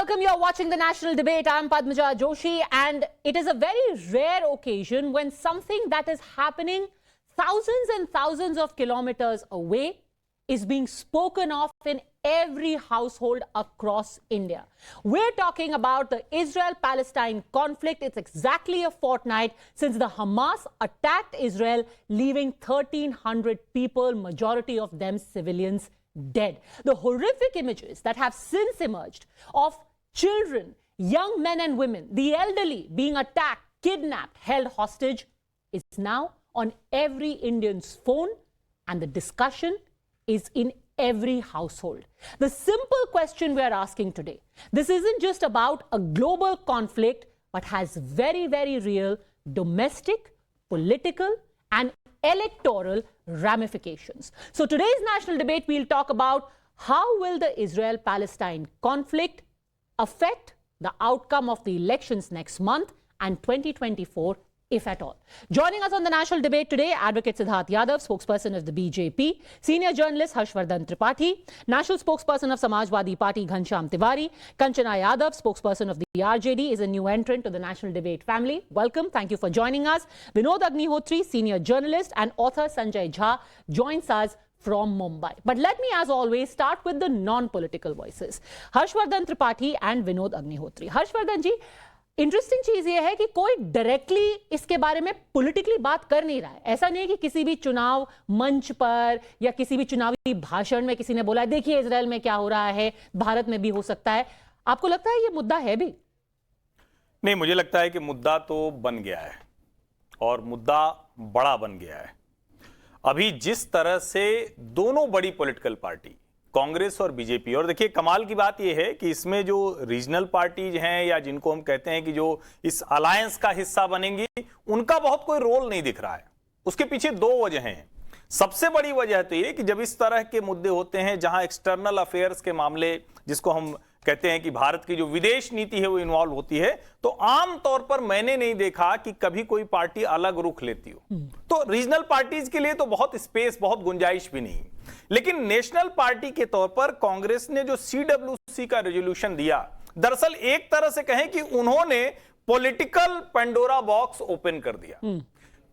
welcome. You're watching the national debate. I'm Padmaja Joshi, and it is a very rare occasion when something that is happening thousands and thousands of kilometers away is being spoken of in every household across India. We're talking about the Israel-Palestine conflict. It's exactly a fortnight since the Hamas attacked Israel, leaving 1,300 people, majority of them civilians, dead. The horrific images that have since emerged of children, young men and women, the elderly being attacked, kidnapped, held hostage is now on every Indian's phone, and the discussion is in every household. The simple question we are asking today, this isn't just about a global conflict, but has very, very real domestic, political, and electoral ramifications. So today's national debate, we'll talk about how will the Israel-Palestine conflict affect the outcome of the elections next month and 2024, if at all. Joining us on the national debate today, Advocate Siddharth Yadav, spokesperson of the BJP, senior journalist Vardhan Tripathi, national spokesperson of Samajwadi Party Ghanshyam Tiwari, Kanchana Yadav, spokesperson of the RJD, is a new entrant to the national debate family. Welcome. Thank you for joining us. Vinod Agnihotri, senior journalist, and author Sanjay Jha joins us from Mumbai. But let me, as always, start with the non-political voices. Vardhan Tripathi and Vinod Agnihotri. Vardhan ji, interesting चीज ये है कि कोई directly इसके बारे में politically बात कर नहीं रहा है. ऐसा नहीं है कि किसी भी चुनाव मंच पर या किसी भी चुनावी भाषण में किसी ने बोला देखिए इजराइल में क्या हो रहा है, भारत में भी हो सकता है. आपको लगता है ये मुद्दा है भी? नहीं, मुझे लगता है कि मुद्दा तो बन गया है और मुद्दा बड़ा बन गया है. अभी जिस तरह से दोनों बड़ी पॉलिटिकल पार्टी कांग्रेस और बीजेपी, और देखिए कमाल की बात यह है कि इसमें जो रीजनल पार्टीज हैं या जिनको हम कहते हैं कि जो इस अलायंस का हिस्सा बनेंगी, उनका बहुत कोई रोल नहीं दिख रहा है. उसके पीछे दो वजहें हैं. सबसे बड़ी वजह तो ये कि जब इस तरह के मुद्दे होते हैं जहां एक्सटर्नल अफेयर्स के मामले, जिसको हम कहते हैं कि भारत की जो विदेश नीति है वो इन्वॉल्व होती है, तो आम तौर पर मैंने नहीं देखा कि कभी कोई पार्टी अलग रुख लेती हो. तो रीजनल पार्टीज के लिए तो बहुत स्पेस, बहुत गुंजाइश भी नहीं. लेकिन नेशनल पार्टी के तौर पर कांग्रेस ने जो CWC का रेजोल्यूशन दिया, दरअसल एक तरह से कहें कि उन्होंने पॉलिटिकल पेंडोरा बॉक्स ओपन कर दिया.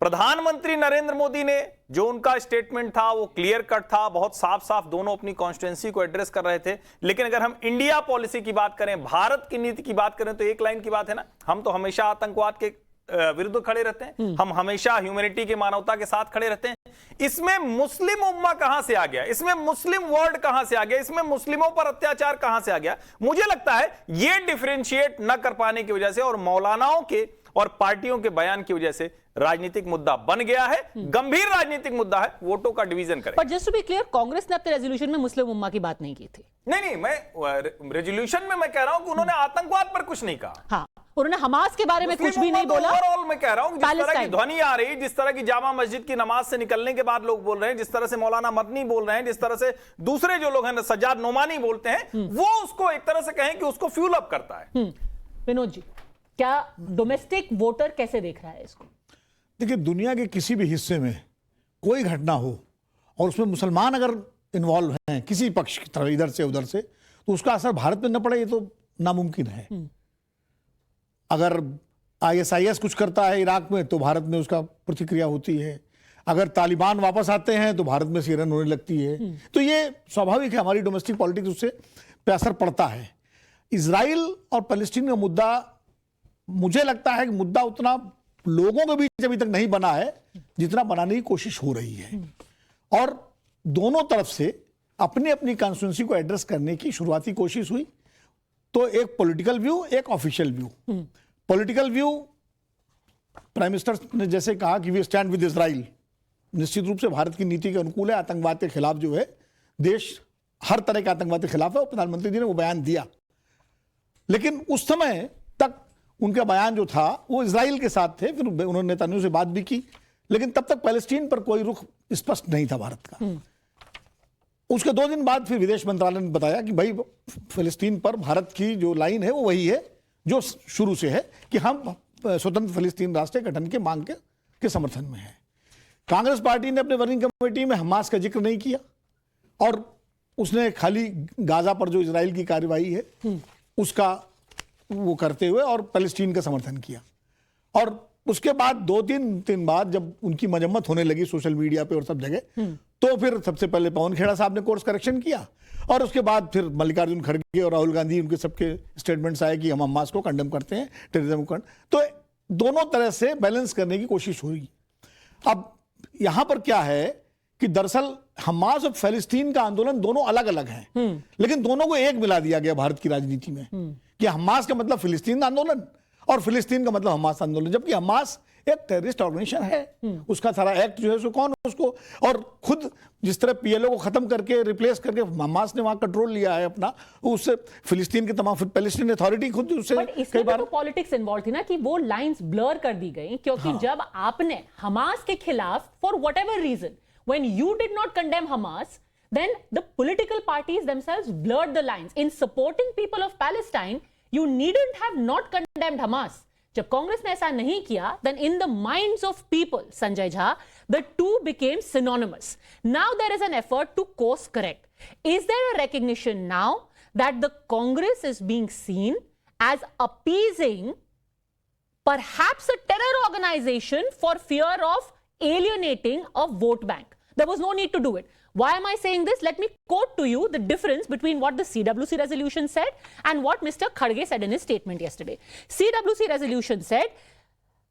प्रधानमंत्री नरेंद्र मोदी ने जो उनका स्टेटमेंट था वो क्लियर कट था, बहुत साफ साफ दोनों अपनी कॉन्स्टिट्यूंसी को एड्रेस कर रहे थे. लेकिन अगर हम इंडिया पॉलिसी की बात करें, भारत की नीति की बात करें, तो एक लाइन की बात है ना, हम तो हमेशा आतंकवाद के विरुद्ध खड़े रहते हैं, हम हमेशा ह्यूमैनिटी के, मानवता के साथ खड़े रहते हैं. इसमें मुस्लिम उम्मा कहां से आ गया, इसमें मुस्लिम वर्ल्ड कहां से आ गया, इसमें मुस्लिमों पर अत्याचार कहां से आ गया? मुझे लगता है यह डिफरेंशिएट न कर पाने की वजह से और मौलानाओं के और पार्टियों के बयान की वजह से राजनीतिक मुद्दा बन गया है. गंभीर राजनीतिक मुद्दा है, वोटों का डिवीजन करें. पर just to be clear, Congress ने अपने रेजोल्यूशन में मुस्लिम उम्मा की बात नहीं की थी. नहीं, मैं रेजोल्यूशन में मैं कह रहा हूं कि उन्होंने आतंकवाद पर कुछ नहीं कहा. हाँ, उन्होंने हमास के बारे में कुछ भी नहीं बोला. ओवरऑल मैं कह रहा हूं, जिस तरह की ध्वनि आ रही, जिस तरह की जामा मस्जिद की नमाज से निकलने के बाद लोग बोल रहे हैं, जिस तरह से मौलाना मदनी बोल रहे हैं, जिस तरह से दूसरे जो लोग हैं सज्जाद नोमानी बोलते हैं, वो उसको एक तरह से कहें कि उसको फ्यूल अप करता है. विनोद जी, क्या डोमेस्टिक वोटर कैसे देख रहा है इसको? देखिए, दुनिया के किसी भी हिस्से में कोई घटना हो और उसमें मुसलमान अगर इन्वॉल्व हैं किसी पक्ष की तरफ, इधर से उधर से, तो उसका असर भारत में न पड़े, ये तो नामुमकिन है. अगर ISIS कुछ करता है इराक में तो भारत में उसका प्रतिक्रिया होती है. अगर तालिबान वापस आते हैं तो भारत में सिरन होने लगती है. तो ये स्वाभाविक है, हमारी डोमेस्टिक पॉलिटिक्स उससे पे असर पड़ता है. इजराइल और पैलेस्टीन का मुद्दा, मुझे लगता है कि मुद्दा उतना लोगों के बीच अभी तक नहीं बना है जितना बनाने की कोशिश हो रही है. और दोनों तरफ से अपनी अपनी कॉन्स्टिट्यूंसी को एड्रेस करने की शुरुआती कोशिश हुई. तो एक पॉलिटिकल व्यू, एक official view. Political view, prime minister ने जैसे कहा कि वी स्टैंड विद इजराइल, निश्चित रूप से भारत की नीति के अनुकूल है. आतंकवाद के खिलाफ जो है, देश हर तरह के आतंकवाद के खिलाफ है, और प्रधानमंत्री जी ने वो बयान दिया. लेकिन उस समय तक उनका बयान जो था वो इजराइल के साथ थे. फिर उन्होंने नेतन्याहू से बात भी की, लेकिन तब तक पैलेस्टीन पर कोई रुख स्पष्ट नहीं था भारत का. उसके 2 दिन बाद फिर विदेश मंत्रालय ने बताया कि भाई फिलिस्तीन पर भारत की जो लाइन है वो वही है जो शुरू से है, कि हम स्वतंत्र फिलिस्तीन राष्ट्र गठन के मांग के समर्थन में है. कांग्रेस पार्टी ने अपने वर्किंग कमेटी में हमास का जिक्र नहीं किया और उसने खाली गाजा पर जो इजराइल की कार्रवाई है उसका वो करते हुए और पैलेस्टीन का समर्थन किया। और उसके बाद 2-3 दिन बाद जब उनकी मजम्मत होने लगी सोशल मीडिया पे और सब जगह, तो फिर सबसे पहले पवन खेड़ा साहब ने कोर्स करेक्शन किया और उसके बाद फिर मल्लिकार्जुन खड़गे और राहुल गांधी, उनके सबके स्टेटमेंट्स आए कि हम हमास को कंडेम करते हैं, टेररिज्म को। तो दोनों तरह से बैलेंस करने की कोशिश हुई। अब यहां पर क्या है कि दरअसल हमास और फलस्तीन का आंदोलन दोनों अलग अलग हैं, लेकिन दोनों को एक मिला दिया गया भारत की राजनीति में कि हमास का मतलब फिलिस्तीन आंदोलन और फिलिस्तीन का मतलब हमास आंदोलन, जबकि हमास एक टेररिस्ट ऑर्गेनाइजेशन है। उसका सारा एक्ट जो है सो कौन उसको, और खुद जिस तरह पीएलओ को खत्म करके रिप्लेस करके हमास ने वहां कंट्रोल लिया है अपना, उससे फिलिस्तीन के तमाम पैलेस्टीन अथॉरिटी खुद उससे कई बार तो पॉलिटिक्स इन्वॉल्व थी ना कि वो लाइंस ब्लर कर दी गई, क्योंकि जब आपने हमास के खिलाफ for whatever reason when you did not condemn Hamas, then the political parties themselves blurred the lines. In supporting people of Palestine, you needn't have not condemned Hamas. जब कांग्रेस ने ऐसा नहीं किया, then in the minds of people, Sanjay Jha, the two became synonymous. Now there is an effort to course correct. Is there a recognition now that the Congress is being seen as appeasing perhaps a terror organization for fear of alienating a vote bank? There was no need to do it. Why am I saying this? Let me quote to you the difference between what the CWC resolution said and what Mr. Khadge said in his statement yesterday. CWC resolution said,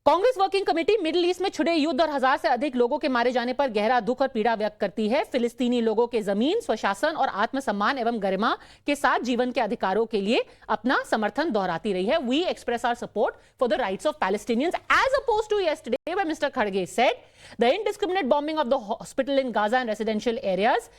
Congress working committee middle east में छिड़े युद्ध और 1000 से अधिक लोगों के मारे जाने पर गहरा दुख और पीड़ा व्यक्त करती है। फिलिस्तीनी लोगों के जमीन, स्वशासन और आत्मसम्मान एवं गरिमा के साथ जीवन के अधिकारों के लिए अपना समर्थन दोहराती रही है। We express our support for the rights of Palestinians as opposed to yesterday where Mr. Khadge said the indiscriminate bombing of the hospital in Gaza and residential areas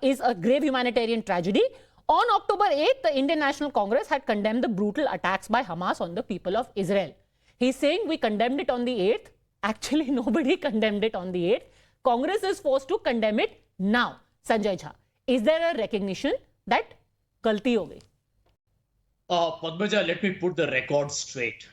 is a grave humanitarian tragedy. On October 8th, the Indian National Congress had condemned the brutal attacks by Hamas on the people of Israel. He's saying we condemned it on the 8th. Actually, nobody condemned it on the 8th. Congress is forced to condemn it now. Sanjay Jha, is there a recognition that galti ho gayi? Padmaja, let me put the record straight.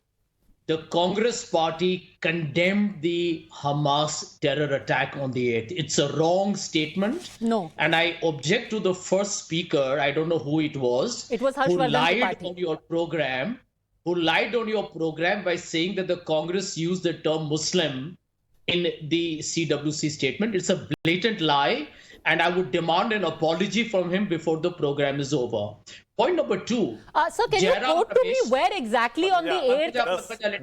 The Congress party condemned the Hamas terror attack on the 8th. It's a wrong statement. No. And I object to the first speaker, I don't know who it was, It was who Vardhan lied Tripathi. on your program, by saying that the Congress used the term Muslim in the CWC statement. It's a blatant lie, and I would demand an apology from him before the program is over. Point number 2. Sir, can you quote to me where exactly on the 8th?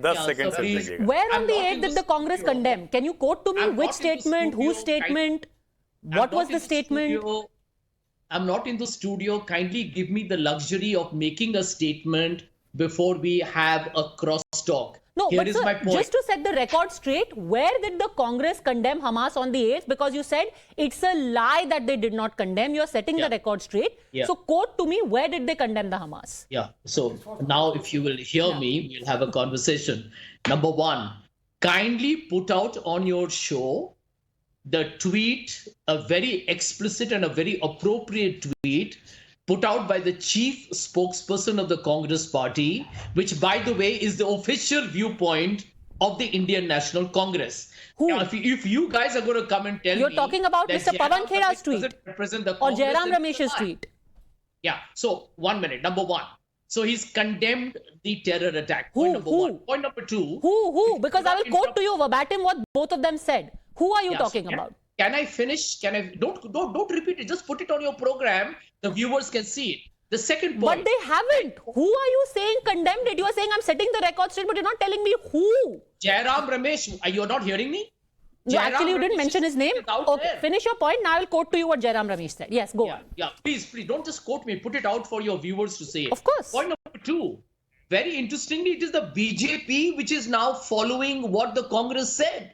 10 seconds से लीजिएगा। Where on the 8th did the Congress condemn? Can you quote to me which statement, whose statement? What was the statement? I'm not in the studio. Kindly give me the luxury of making a statement before we have a cross-talk. No, Here but is sir, my point. just to set the record straight, where did the Congress condemn Hamas on the 8th? Because you said it's a lie that they did not condemn. You're setting the record straight. Yeah. So quote to me, where did they condemn the Hamas? Yeah. So now if you will hear me, we'll have a conversation. Number 1, kindly put out on your show the tweet, a very explicit and a very appropriate tweet put out by the chief spokesperson of the Congress party, which, by the way, is the official viewpoint of the Indian National Congress. Who? Now, if you guys are going to come and tell me... You're talking about that Mr. Pawan Khera's tweet doesn't represent the or Congress, Jairam then Ramesh's fine. tweet. Yeah. So, 1 minute. Number 1. So, he's condemned the terror attack. Who? Point number Who? 1. Point number 2. Who? Because I will quote to you verbatim what both of them said. Who are you talking about? Can I finish? Can I don't repeat it? Just put it on your program. The viewers can see it. The second point. But they haven't. Who are you saying condemned it? You are saying I'm setting the record straight, but you're not telling me who. Jairam Ramesh. You're not hearing me? No, actually, you didn't mention his name. Okay, there. finish your point. Now I will quote to you what Jairam Ramesh said. Yes, go on. Yeah. Please, don't just quote me. Put it out for your viewers to say it. Of course. Point number 2. Very interestingly, it is the BJP which is now following what the Congress said.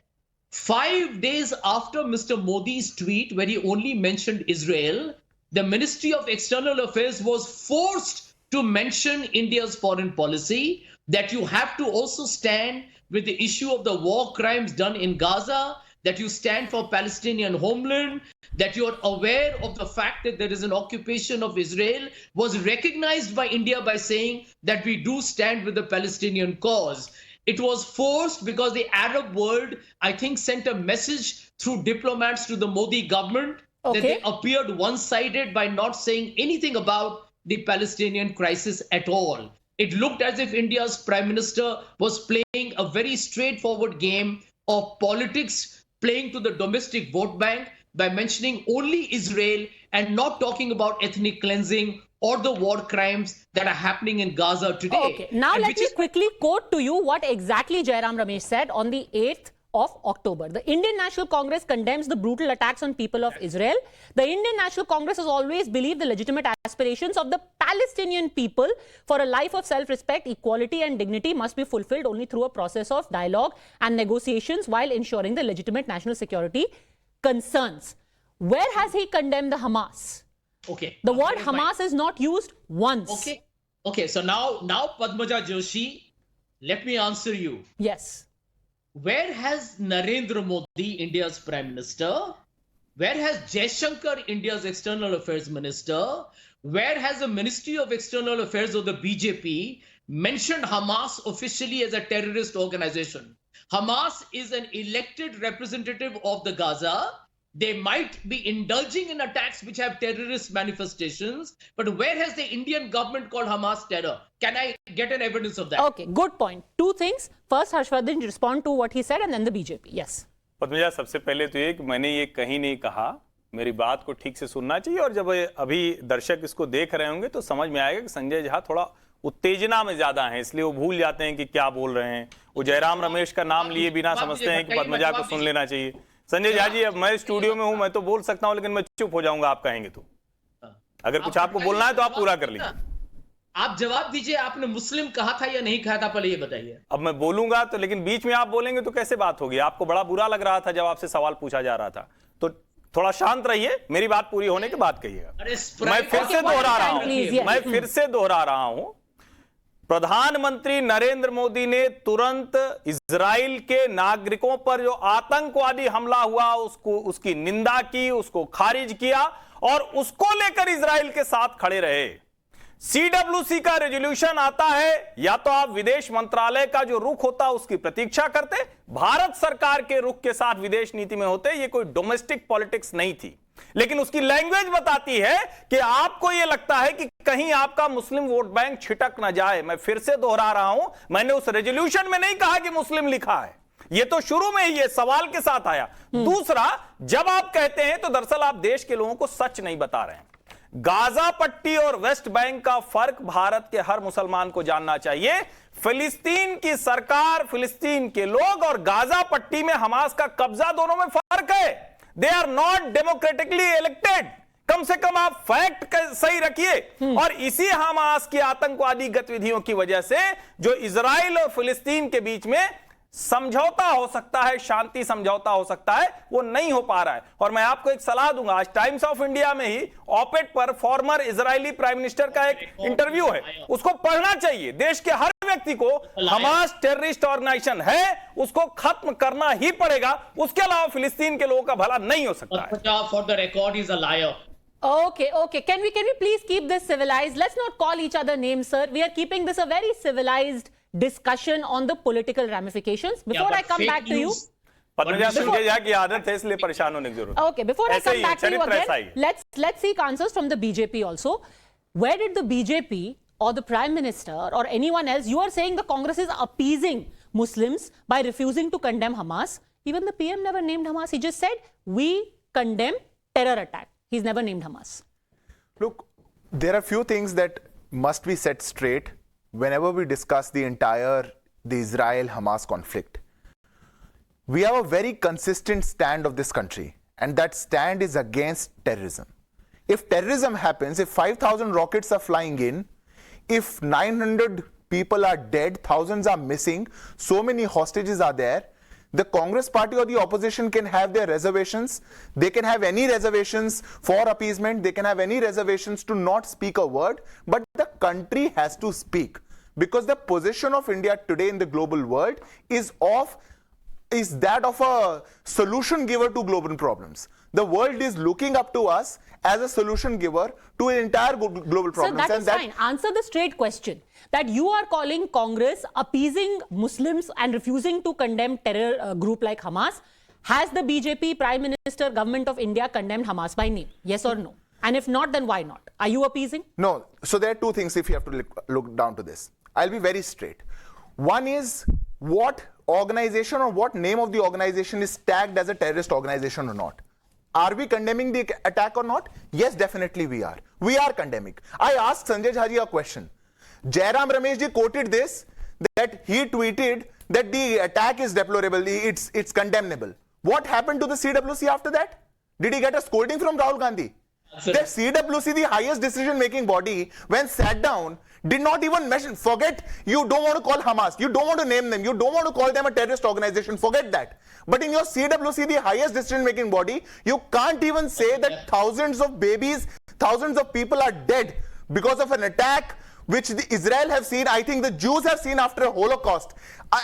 5 days after Mr. Modi's tweet, where he only mentioned Israel, the Ministry of External Affairs was forced to mention India's foreign policy, that you have to also stand with the issue of the war crimes done in Gaza, that you stand for Palestinian homeland, that you are aware of the fact that there is an occupation of Israel, was recognized by India by saying that we do stand with the Palestinian cause. It was forced because the Arab world, I think, sent a message through diplomats to the Modi government that they appeared one-sided by not saying anything about the Palestinian crisis at all. It looked as if India's Prime Minister was playing a very straightforward game of politics, playing to the domestic vote bank by mentioning only Israel and not talking about ethnic cleansing or the war crimes that are happening in Gaza today. Okay, now let me quickly quote to you what exactly Jairam Ramesh said on the 8th of October. The Indian National Congress condemns the brutal attacks on people of Israel. The Indian National Congress has always believed the legitimate aspirations of the Palestinian people for a life of self-respect, equality and dignity must be fulfilled only through a process of dialogue and negotiations while ensuring the legitimate national security concerns. Where has he condemned the Hamas? Okay. The word Hamas is not used once. Okay. Okay. So now Padmaja Joshi, let me answer you. Yes. Where has Narendra Modi, India's Prime Minister? Where has Jaishankar, India's External Affairs Minister? Where has the Ministry of External Affairs of the BJP mentioned Hamas officially as a terrorist organization? Hamas is an elected representative of the Gaza. They might be indulging in attacks which have terrorist manifestations, but where has the Indian government called Hamas terror? Can I get an evidence of that? Okay, good point. Two things. First, Harshvardhan, respond to what he said and then the BJP. Yes. Padmaja, सबसे पहले तो ये कि मैंने ये कहीं नहीं कहा, मेरी बात को ठीक से सुनना चाहिए और जब अभी दर्शक इसको देख रहे होंगे तो समझ में आएगा कि संजय झा थोड़ा उत्तेजना में ज्यादा हैं, इसलिए वो भूल जाते हैं कि क्या बोल रहे हैं। वो जयराम रमेश का नाम लिए बिना समझते हैं कि पद्मजा को सुन लेना चाहिए। संजय झा जी, अब मैं स्टूडियो में हूं, मैं तो बोल सकता हूं, लेकिन मैं चुप हो जाऊंगा आप कहेंगे तो। अगर कुछ आपको बोलना है तो आप पूरा कर लीजिए। आप जवाब दीजिए, आपने मुस्लिम कहा था या नहीं कहा था, पहले ये बताइए। अब मैं बोलूंगा तो, लेकिन बीच में आप बोलेंगे तो कैसे बात होगी? आपको बड़ा बुरा लग रहा था जब आपसे सवाल पूछा जा रहा था, तो थोड़ा शांत रहिए, मेरी बात पूरी होने के बाद कहिएगा। मैं फिर से दोहरा रहा हूं, प्रधानमंत्री नरेंद्र मोदी ने तुरंत इजराइल के नागरिकों पर जो आतंकवादी हमला हुआ उसकी निंदा की, उसको खारिज किया और उसको लेकर इजराइल के साथ खड़े रहे। सीडब्ल्यूसी का रेजोल्यूशन आता है, या तो आप विदेश मंत्रालय का जो रुख होता उसकी प्रतीक्षा करते, भारत सरकार के रुख के साथ विदेश नीति में होते। ये कोई डोमेस्टिक पॉलिटिक्स नहीं थी, लेकिन उसकी लैंग्वेज बताती है कि आपको यह लगता है कि कहीं आपका मुस्लिम वोट बैंक छिटक ना जाए। मैं फिर से दोहरा रहा हूं, मैंने उस रेजोल्यूशन में नहीं कहा कि मुस्लिम लिखा है, ये तो शुरू में ही ये सवाल के साथ आया। दूसरा, जब आप कहते हैं तो दरअसल आप देश के लोगों को सच नहीं बता रहे हैं। गाजा पट्टी और वेस्ट बैंक का फर्क भारत के हर मुसलमान को जानना चाहिए। फिलिस्तीन की सरकार, फिलिस्तीन के लोग और गाजा पट्टी में हमास का कब्जा, दोनों में फर्क है। They are not democratically elected. कम से कम आप फैक्ट सही रखिए। और इसी हमास की आतंकवादी गतिविधियों की वजह से जो इजराइल और फिलिस्तीन के बीच में समझौता हो सकता है, शांति समझौता हो सकता है, वो नहीं हो पा रहा है। और मैं आपको एक सलाह दूंगा, आज टाइम्स ऑफ इंडिया में ही ऑपेड पर फॉर्मर इजरायली प्राइम मिनिस्टर का एक इंटरव्यू है, उसको पढ़ना चाहिए। देश के हर व्यक्ति को हमास टेररिस्ट ऑर्गेनाइजेशन है, उसको खत्म करना ही पड़ेगा, उसके अलावा फिलिस्तीन के लोगों का भला नहीं हो सकता है। For the record is a liar. Okay. Can we please keep this civilized? Let's not call each other names, sir. We are keeping this a very civilized discussion on the political ramifications. Before I come back to you, Padmaja, Sanjay Jha की आदत है, इसलिए परेशान होने की जरूरत। Okay, before I come back to you again, let's seek answers from the BJP also. Where did the BJP or the Prime Minister or anyone else? You are saying the Congress is appeasing Muslims by refusing to condemn Hamas. Even the PM never named Hamas. He just said we condemn terror attack. He's never named Hamas. Look, there are few things that must be set straight whenever we discuss the Israel-Hamas conflict. We have a very consistent stand of this country, and that stand is against terrorism. If terrorism happens, if 5,000 rockets are flying in, if 900 people are dead, thousands are missing, so many hostages are there, the Congress party or the opposition can have their reservations. They can have any reservations for appeasement. They can have any reservations to not speak a word. But the country has to speak, because the position of India today in the global world is that of a solution giver to global problems. The world is looking up to us as a solution giver to an entire global problem. So that is fine. Answer the straight question that you are calling Congress appeasing Muslims and refusing to condemn terror group like Hamas. Has the BJP, Prime Minister, Government of India condemned Hamas by name? Yes or no? And if not, then why not? Are you appeasing? No. So there are two things if you have to look down to this. I'll be very straight. One is what organization or what name of the organization is tagged as a terrorist organization or not. Are we condemning the attack or not? Yes, definitely we are. We are condemning. I asked Sanjay Jha a question. Jairam Ramesh ji quoted this, that he tweeted that the attack is deplorable, it's condemnable. What happened to the CWC after that? Did he get a scolding from Rahul Gandhi? The CWC, the highest decision-making body, when sat down, did not even mention, forget, you don't want to call Hamas, you don't want to name them, you don't want to call them a terrorist organization, forget that. But in your CWC, the highest decision-making body, you can't even say that thousands of babies, thousands of people are dead because of an attack which Israel have seen, I think the Jews have seen after a Holocaust,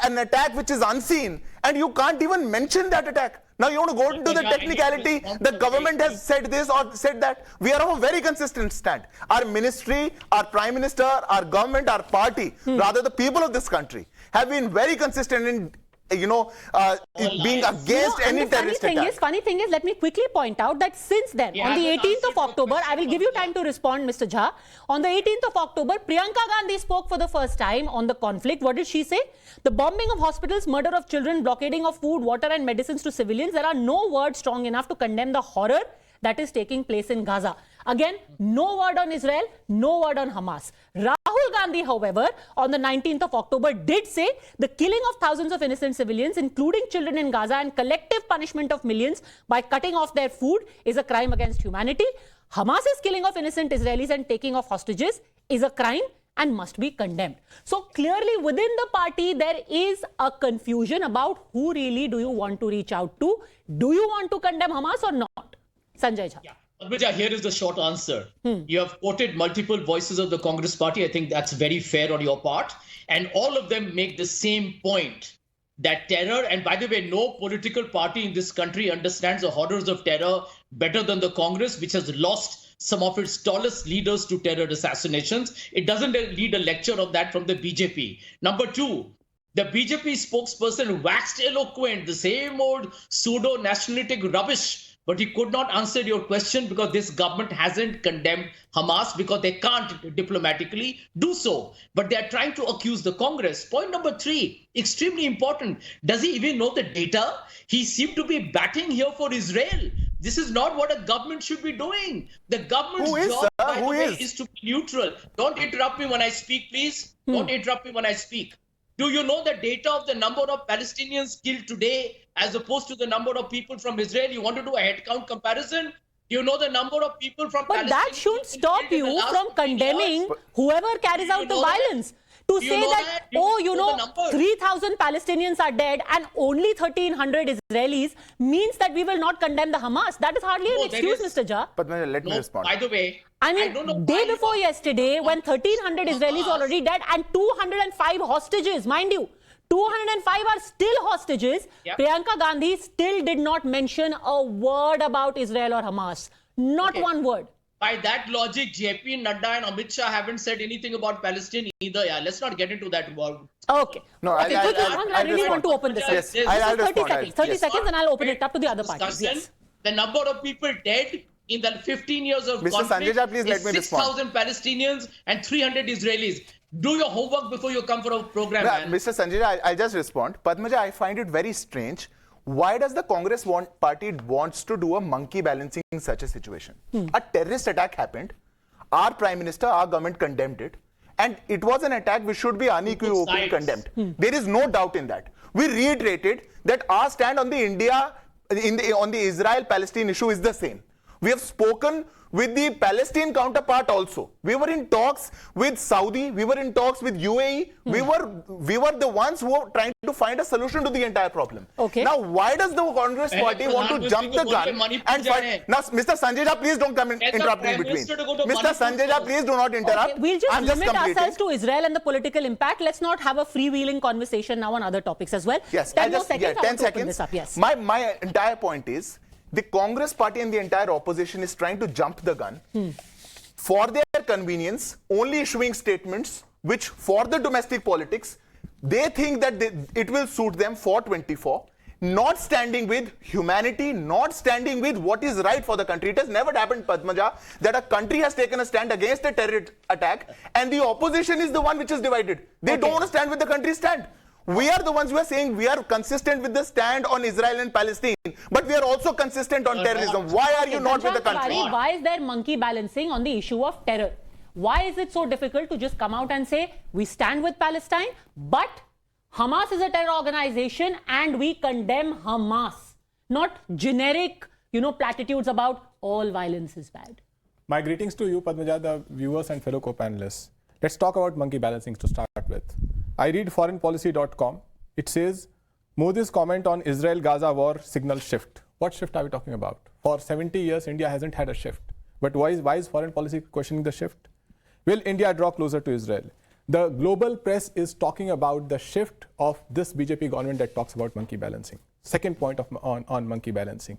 an attack which is unseen, and you can't even mention that attack. Now you want to go into the technicality, the government has said this or said that. We are on a very consistent stand. Our ministry, our prime minister, our government, our party, rather the people of this country have been very consistent in being against any terrorist attack. Funny thing is, let me quickly point out that since then, on the 18th of October, I will give you time to respond, Mr. Jha. On the 18th of October, Priyanka Gandhi spoke for the first time on the conflict. What did she say? The bombing of hospitals, murder of children, blockading of food, water and medicines to civilians. There are no words strong enough to condemn the horror that is taking place in Gaza. Again, no word on Israel, no word on Hamas. Rahul Gandhi, however, on the 19th of October did say the killing of thousands of innocent civilians, including children in Gaza, and collective punishment of millions by cutting off their food is a crime against humanity. Hamas's killing of innocent Israelis and taking of hostages is a crime and must be condemned. So clearly within the party, there is a confusion about who really do you want to reach out to. Do you want to condemn Hamas or not? Sanjay Jha. Yeah. Padmaja, here is the short answer. You have quoted multiple voices of the Congress party. I think that's very fair on your part. And all of them make the same point, that terror, and by the way, no political party in this country understands the horrors of terror better than the Congress, which has lost some of its tallest leaders to terror assassinations. It doesn't need a lecture of that from the BJP. Number two, the BJP spokesperson waxed eloquent, the same old pseudo-nationalistic rubbish, but he could not answer your question because this government hasn't condemned Hamas because they can't diplomatically do so. But they are trying to accuse the Congress. Point number three, extremely important. Does he even know the data? He seemed to be batting here for Israel. This is not what a government should be doing. The government's job, by the way, is to be neutral. Don't interrupt me when I speak, please. Don't interrupt me when I speak. Do you know the data of the number of Palestinians killed today as opposed to the number of people from Israel? You want to do a head count comparison? Do you know the number of people from Palestine? But that shouldn't stop you from condemning whoever carries out the violence. To say that, 3,000 Palestinians are dead and only 1,300 Israelis means that we will not condemn the Hamas. That is hardly an excuse, Mr. Jha. Padmaja, let me respond. By the way, I mean, day before yesterday, when 1,300 Israelis already dead and 205 hostages, mind you, 205 are still hostages, Priyanka Gandhi still did not mention a word about Israel or Hamas. Not one word. By that logic, JP, Nadda and Amit Shah haven't said anything about Palestine either. Yeah, let's not get into that word. Okay. No, I really want to open this up. Yes, I'll 30 seconds. 30 seconds and I'll open it up to the other parties. Yes. The number of people dead in the 15 years of Mr. conflict Sanjay Jha, please let me respond. 6,000 Palestinians and 300 Israelis. Do your homework before you come for a program, man. Mr. Sanjay Jha, I'll just respond. Padmaja, I find it very strange. Why does the Congress party wants to do a monkey balancing in such a situation? A terrorist attack happened. Our Prime Minister, our government condemned it. And it was an attack which should be unequivocally condemned. There is no doubt in that. We reiterated that our stand on the on the Israel-Palestine issue is the same. We have spoken with the Palestine counterpart also. We were in talks with Saudi. We were in talks with UAE. We were the ones who were trying to find a solution to the entire problem. Okay. Now, why does the Congress party want to jump the gun and find? Now, Mr. Sanjay Jha, please don't come and interrupt me in between. Mr. Sanjay Jha, please do not interrupt. Okay, we'll just limit ourselves to Israel and the political impact. Let's not have a freewheeling conversation now on other topics as well. Yes, 10 more seconds. 10 seconds. Yes. My entire point is, the Congress party and the entire opposition is trying to jump the gun for their convenience, only issuing statements which, for the domestic politics, they think that it will suit them for 24. not standing with humanity, not standing with what is right for the country. It has never happened, Padmaja, that a country has taken a stand against a terror attack and the opposition is the one which is divided. They don't want to stand with the country's stand. We are the ones who are saying we are consistent with the stand on Israel and Palestine, but we are also consistent on terrorism. Why are you not with the country? Why is there monkey balancing on the issue of terror? Why is it so difficult to just come out and say we stand with Palestine, but Hamas is a terror organization and we condemn Hamas, not generic, platitudes about all violence is bad? My greetings to you, Padmaja, the viewers and fellow co-panelists. Let's talk about monkey balancing to start with. I read foreignpolicy.com. It says, Modi's comment on Israel-Gaza war signals shift. What shift are we talking about? For 70 years, India hasn't had a shift. But why is foreign policy questioning the shift? Will India draw closer to Israel? The global press is talking about the shift of this BJP government that talks about monkey balancing. Second point on monkey balancing.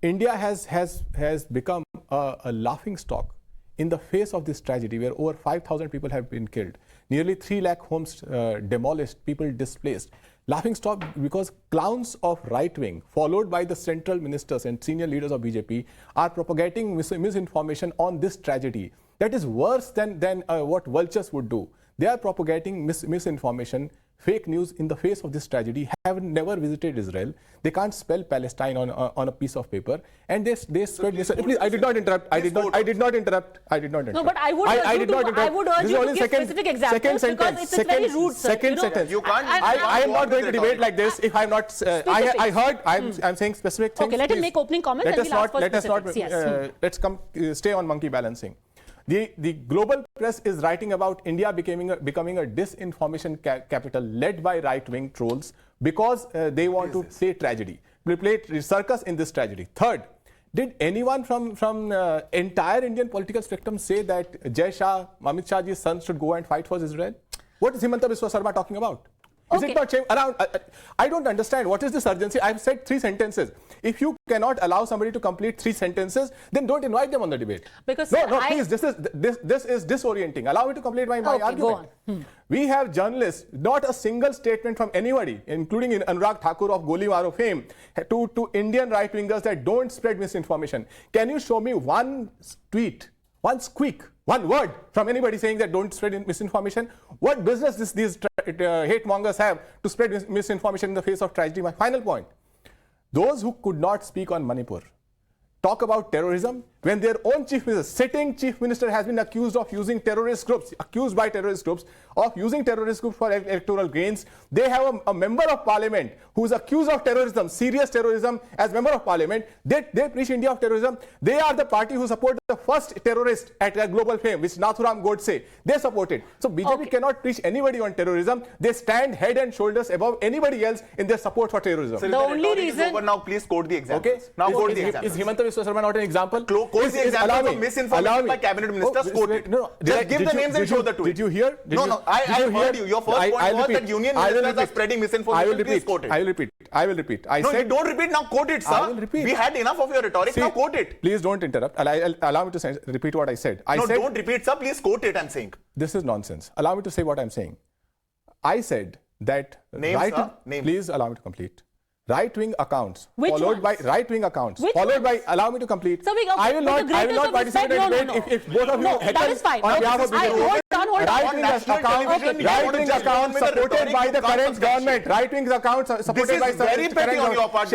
India has become a laughing stock in the face of this tragedy where over 5,000 people have been killed, nearly 3 lakh homes demolished, people displaced. Laughing stock because clowns of right wing, followed by the central ministers and senior leaders of BJP, are propagating misinformation on this tragedy. That is worse than what vultures would do. They are propagating misinformation, fake news in the face of this tragedy, have never visited Israel. They can't spell Palestine on a piece of paper. And they spread this. Please, I did not interrupt. I did not interrupt. No, but I would urge you to give specific examples because it's very rude, sir. Second sentence. You can't. I am not going to debate like this if I'm not. I heard. I'm saying specific things. Okay, let him make opening comments and we'll ask for specifics. Let's stay on monkey balancing. The global press is writing about India becoming a disinformation capital led by right-wing trolls because they want to play tragedy, play circus in this tragedy. Third, did anyone from entire Indian political spectrum say that Jai Shah, Amit Shahji's son should go and fight for Israel? What is Himanta Biswa Sarma talking about? Is it not around? I don't understand. What is this urgency? I've said 3 sentences. If you cannot allow somebody to complete 3 sentences, then don't invite them on the debate. Because please, this is disorienting. Allow me to complete my argument. Go on. We have journalists, not a single statement from anybody, including Anurag Thakur of Goliwaro fame, to Indian right-wingers that don't spread misinformation. Can you show me one tweet, one squeak, one word from anybody saying that don't spread misinformation? What business these hate mongers have to spread misinformation in the face of tragedy? My final point. Those who could not speak on Manipur talk about terrorism when their own sitting chief minister has been accused by terrorist groups of using terrorist groups for electoral gains. They have a member of parliament who is accused of terrorism, serious terrorism, as member of parliament. They preach India of terrorism. They are the party who supported the first terrorist at global fame, which Nathuram Godse. They supported. So BJP cannot preach anybody on terrorism. They stand head and shoulders above anybody else in their support for terrorism. So the only reason. Now, please quote the examples. Okay. Now, quote the examples. Is Himanta Biswa Sarma not an example? Quote the example of misinformation by cabinet ministers. Quote it. Just give the names and show the tweet. Did you hear? I heard you. Your first point was that union ministers are spreading misinformation. Please quote it. I will repeat. I said, you don't repeat now. Quote it, sir. I will repeat. We had enough of your rhetoric. Now quote it. Please don't interrupt. Allow me to repeat what I said. Don't repeat, sir. Please quote it. I'm saying. This is nonsense. Allow me to say what I'm saying. I said that please allow me to complete. Right-wing accounts followed by right-wing accounts followed by allow me to complete. So I will not participate in the debate if both of you that is fine. on behalf of Hold on. Right-wing accounts supported by the current government. Right-wing accounts supported by very petty on your part.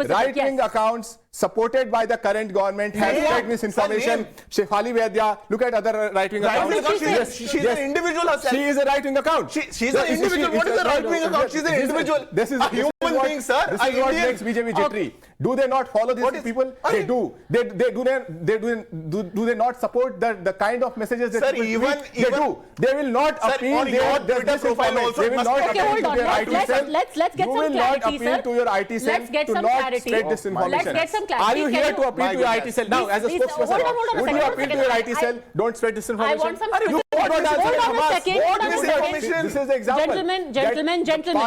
Right-wing accounts supported by the current government has spread misinformation. Shefali Vaidya, look at other right-wing accounts. She's an individual herself. She is a right-wing account. She's an individual. What is a right-wing account? She's an individual. This is a human being, sir. This is what makes BJP jittery. Do they not follow these people? They do. Do they not support the kind of messages that people tweet? They do. They will not appeal their profile also. They will not appeal to their IT cell. Let's get you will not appeal to your IT cell to not spread disinformation. Let's get some clarity. Are you here to appeal to your IT cell? Now, as a spokesperson, would you appeal to your IT cell? Don't spread disinformation. I want some hold on a second. This is the example. Gentlemen.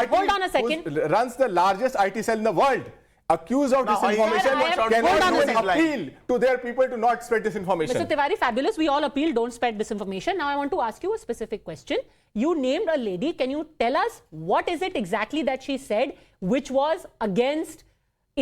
Hold on a second. Runs the largest IT cell in the world. accused of disinformation cannot even appeal to their people to not spread disinformation. Mr. Tiwari, fabulous. We all appeal, don't spread disinformation. Now I want to ask you a specific question. You named a lady. Can you tell us what is it exactly that she said which was against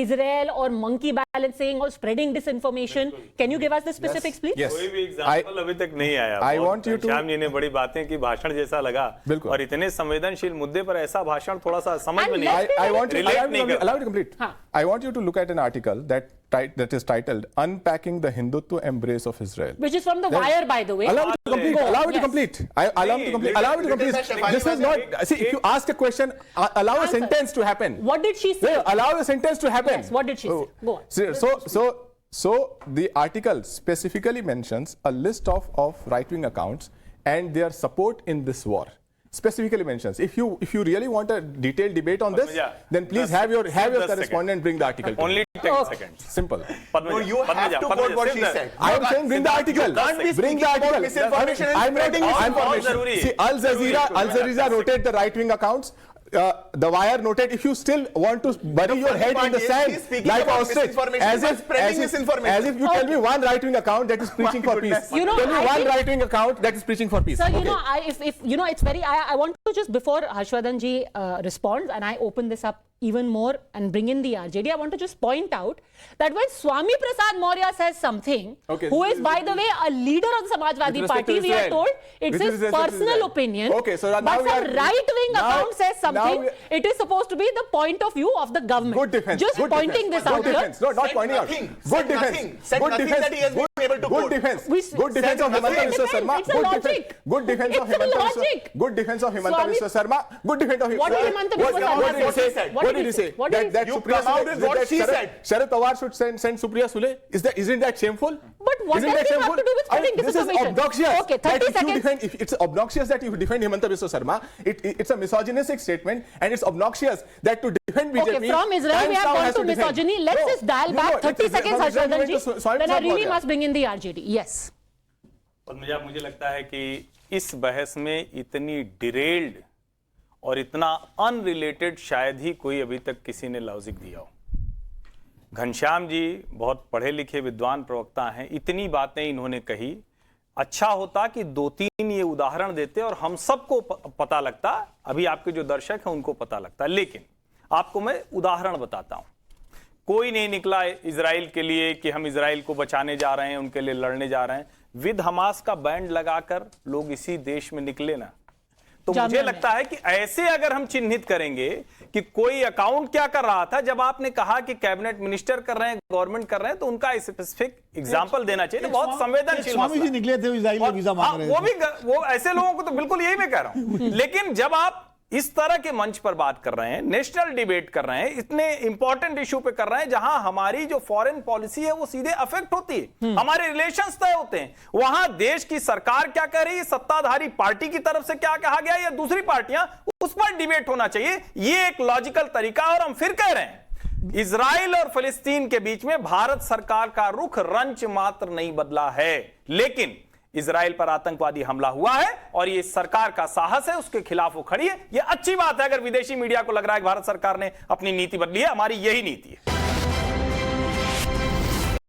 Israel or monkey balancing or spreading disinformation? Can you give us the specifics, please? Yes. कोई भी example अभी तक नहीं आया। I want you to Shyam ji ने बड़ी बातें की, भाषण जैसा लगा, और इतने संवेदनशील मुद्दे पर ऐसा भाषण थोड़ा सा समझ में नहीं I want you relate नहीं कर। allow me to complete. I want you to look at an article that is titled "Unpacking the Hindutva Embrace of Israel," Which is from the Wire, by the way. Allow me to complete. Allow me to complete. Allow me to complete. Allow me to complete. This is not. See, if you ask a question, allow a sentence to happen. What did she say? Allow a sentence to happen. Yes, what did she say? Go on. So the article specifically mentions a list of right-wing accounts and their support in this war. Specifically mentions. If you really want a detailed debate on this, then please have your correspondent bring the article. Only 10 seconds. Simple. No, you have to quote what she said. I am saying bring the article. Bring the article. Misinformation and spreading misinformation. See, Al Jazeera noted the right-wing accounts. The Wire noted, if you still want to bury your head in the sand like ostrich, as if you tell me one right-wing account that is preaching for peace. You know, tell me one right-wing account that is preaching for peace. Sir, you know, if you know, it's very. I want to just, before Harshvardhan ji responds, and I open this up even more and bring in the RJD, I want to just point out that when Swami Prasad Maurya says something, who is, by the way, a leader of the Samajwadi Party, we are told it's his personal opinion. Okay, so but some right-wing account says something, it is supposed to be the point of view of the government. Good defense. Just good pointing defense. this out good here. Defense. No, not pointing out. Good defense. Good defense. That he has been able to good defense. Good defense of Himanta Biswa Sarma. It's a logic. Good defense of Himanta Biswa. Good defense of Himanta Biswa Sarma. Good defense of What did Himanta Biswa Sarma say? What did he say? That Supriya Sule, Sharad Pawar should send Supriya Sule. Isn't that shameful? But what does this have to do with spreading disinformation? This is obnoxious. Okay, 30 seconds. If it's obnoxious that you defend Himanta Biswa Sarma, it's a misogynistic statement, and it's obnoxious that to defend BJP. Okay, from Israel we have gone to misogyny. Let's just dial back 30 seconds, Harshvardhan ji. Then I really must bring in the RJD. Yes. मुझे लगता है कि इस बहस में इतनी derailed और इतना अनरिलेटेड शायद ही कोई अभी तक किसी ने लॉजिक दिया हो। घनश्याम जी बहुत पढ़े लिखे विद्वान प्रवक्ता हैं, इतनी बातें इन्होंने कही। अच्छा होता कि 2-3 ये उदाहरण देते और हम सबको पता लगता, अभी आपके जो दर्शक हैं उनको पता लगता। लेकिन आपको मैं उदाहरण बताता हूं। कोई नहीं निकला इजराइल के लिए कि हम इजराइल को बचाने जा रहे हैं, उनके लिए लड़ने जा रहे हैं। विद हमास का बैंड लगाकर लोग इसी देश में निकले ना, तो मुझे लगता है कि ऐसे अगर हम चिन्हित करेंगे कि कोई अकाउंट क्या कर रहा था, जब आपने कहा कि कैबिनेट मिनिस्टर कर रहे हैं, गवर्नमेंट कर रहे हैं, तो उनका स्पेसिफिक एग्जांपल देना चाहिए। बहुत संवेदनशील स्वामी जी निकले थे इजराइल में वीजा मांग रहे थे। वो ऐसे लोगों को तो बिल्कुल यही मैं कह रहा हूं। लेकिन जब आप इस तरह के मंच पर बात कर रहे हैं, नेशनल डिबेट कर रहे हैं, इतने इंपॉर्टेंट इशू पे कर रहे हैं जहां हमारी जो फॉरेन पॉलिसी है वो सीधे अफेक्ट होती है, हमारे रिलेशंस तय होते हैं, वहां देश की सरकार क्या कह रही है, सत्ताधारी पार्टी की तरफ से क्या कहा गया या दूसरी पार्टियां, उस पर डिबेट होना चाहिए। ये एक लॉजिकल तरीका। और हम फिर कह रहे हैं, इजराइल और फिलिस्तीन के बीच में भारत सरकार का रुख रंच मात्र नहीं बदला है, लेकिन इजराइल पर आतंकवादी हमला हुआ है और ये सरकार का साहस है, उसके खिलाफ वो खड़ी है। ये अच्छी बात है अगर विदेशी मीडिया को लग रहा है कि भारत सरकार ने अपनी नीति बदली है। हमारी यही नीति है।